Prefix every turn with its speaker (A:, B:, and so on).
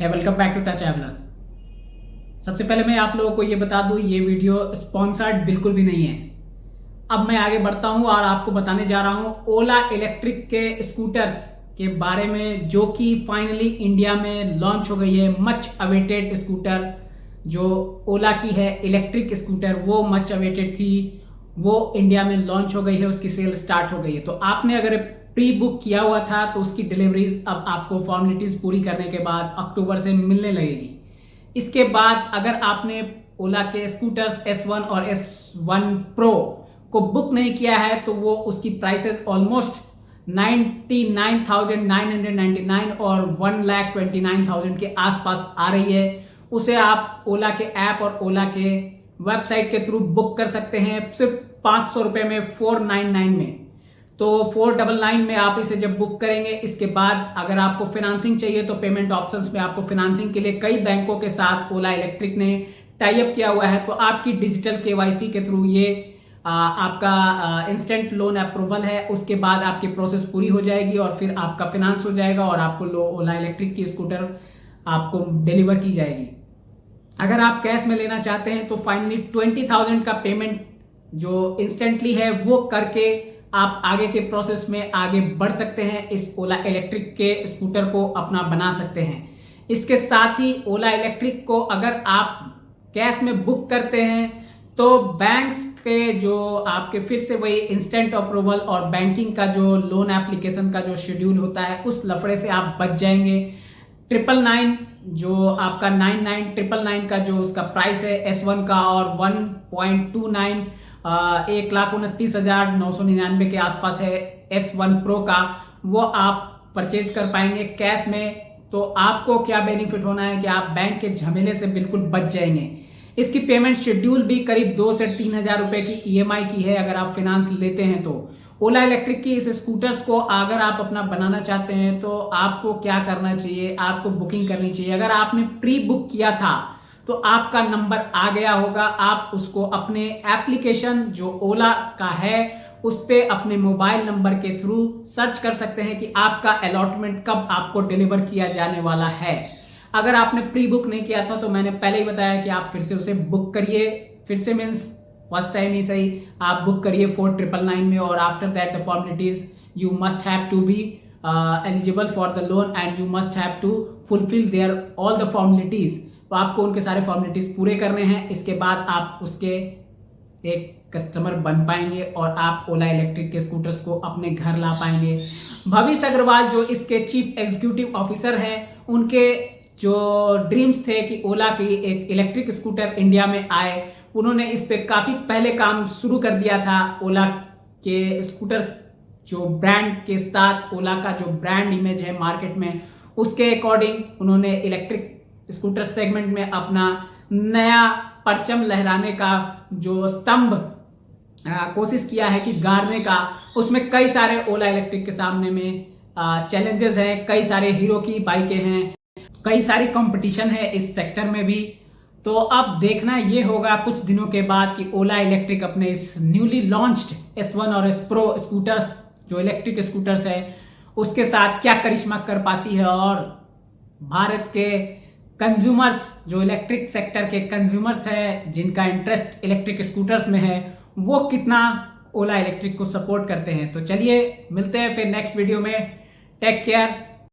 A: है welcome back to touch travellers. सबसे पहले मैं आप लोगों को ये बता दूं, ये वीडियो स्पॉन्सर्ड बिल्कुल भी नहीं है। अब मैं आगे बढ़ता हूं और आपको बताने जा रहा हूं ओला इलेक्ट्रिक के स्कूटर्स के बारे में, जो कि फाइनली इंडिया में लॉन्च हो गई है। मच अवेटेड स्कूटर जो ओला की है, इलेक्ट्रिक स्कूटर, वो मच अवेटेड थी, वो इंडिया में लॉन्च हो गई है, उसकी सेल स्टार्ट हो गई है। तो आपने अगर प्री बुक किया हुआ था तो उसकी डिलीवरीज अब आपको फॉर्मेलिटीज पूरी करने के बाद अक्टूबर से मिलने लगेगी। इसके बाद अगर आपने ओला के स्कूटर्स S1 और S1 Pro को बुक नहीं किया है तो वो उसकी प्राइसेस ऑलमोस्ट 99,999 और 1,29,000 के आसपास आ रही है। उसे आप ओला के ऐप और ओला के वेबसाइट के थ्रू बुक कर सकते हैं सिर्फ 500 रुपए में, 499 में। तो 499 में आप इसे जब बुक करेंगे, इसके बाद अगर आपको फाइनेंसिंग चाहिए तो पेमेंट ऑप्शंस में आपको फाइनेंसिंग के लिए कई बैंकों के साथ ओला इलेक्ट्रिक ने टाई अप किया हुआ है। तो आपकी डिजिटल केवाईसी के थ्रू ये आपका इंस्टेंट लोन अप्रूवल है, उसके बाद आपकी प्रोसेस पूरी हो जाएगी और फिर आपका फाइनेंस हो जाएगा और आपको ओला इलेक्ट्रिक की स्कूटर आपको डिलीवर की जाएगी। अगर आप कैश में लेना चाहते हैं तो फाइनली 20,000 का पेमेंट जो इंस्टेंटली है वो करके आप आगे के प्रोसेस में आगे बढ़ सकते हैं, इस ओला इलेक्ट्रिक के स्कूटर को अपना बना सकते हैं। इसके साथ ही ओला इलेक्ट्रिक को अगर आप कैश में बुक करते हैं तो बैंक्स के जो आपके फिर से वही इंस्टेंट अप्रूवल और बैंकिंग का जो लोन एप्लीकेशन का जो शेड्यूल होता है, उस लफड़े से आप बच जाएंगे। 999 जो आपका 99,999 का जो उसका प्राइस है S1 का, और 1.29 1,29,999 के आसपास है S1 Pro का, वो आप परचेज कर पाएंगे कैश में। तो आपको क्या बेनिफिट होना है कि आप बैंक के झमेले से बिल्कुल बच जाएंगे। इसकी पेमेंट शेड्यूल भी करीब 2 से 3,000 रुपए की EMI की है अगर आप फाइनेंस लेते हैं तो। ओला इलेक्ट्रिक की इस स्कूटर्स को अगर आप अपना बनाना चाहते हैं तो आपको क्या करना चाहिए, आपको बुकिंग करनी चाहिए। अगर आपने प्री बुक किया था तो आपका नंबर आ गया होगा, आप उसको अपने एप्लीकेशन जो ओला का है उस पे अपने मोबाइल नंबर के थ्रू सर्च कर सकते हैं कि आपका अलॉटमेंट कब आपको डिलीवर किया जाने वाला है। अगर आपने प्री बुक नहीं किया था तो मैंने पहले ही बताया कि आप फिर से उसे बुक करिए, फिर से मीन्स फर्स्ट टाइम ही सही, आप बुक करिए 4,999 में। और after that the formalities you must have to be eligible for the loan and you must have to fulfil their all the formalities. तो आपको उनके सारे फॉर्मेलिटीज पूरे करने हैं। इसके बाद आप उसके एक कस्टमर बन पाएंगे और आप ओला इलेक्ट्रिक के स्कूटर्स को अपने घर ला पाएंगे। भविष्य अग्रवाल जो इसके चीफ एग्जीक्यूटिव ऑफिसर हैं, उनके जो ड्रीम्स थे कि ओला की एक इलेक्ट्रिक स्कूटर इंडिया में आए, उन्होंने इस पे काफी पहले काम शुरू कर दिया था। ओला के स्कूटर्स जो ब्रांड के साथ ओला का जो ब्रांड इमेज है मार्केट में, उसके अकॉर्डिंग उन्होंने इलेक्ट्रिक स्कूटर सेगमेंट में अपना नया परचम लहराने का जो स्तंभ कोशिश किया है कि गाड़ने का। उसमें कई सारे ओला इलेक्ट्रिक के सामने में चैलेंजेस हैं, कई सारे हीरो की बाइकें हैं, कई सारी कंपटीशन है इस सेक्टर में भी। तो अब देखना ये होगा कुछ दिनों के बाद कि ओला इलेक्ट्रिक अपने इस न्यूली लॉन्च्ड S1 और S Pro स्कूटर्स जो इलेक्ट्रिक स्कूटर्स है उसके साथ क्या करिश्मा कर पाती है, और भारत के कंज्यूमर्स जो इलेक्ट्रिक सेक्टर के कंज्यूमर्स हैं जिनका इंटरेस्ट इलेक्ट्रिक स्कूटर्स में है, वो कितना ओला इलेक्ट्रिक को सपोर्ट करते हैं। तो चलिए मिलते हैं फिर नेक्स्ट वीडियो में। Take care.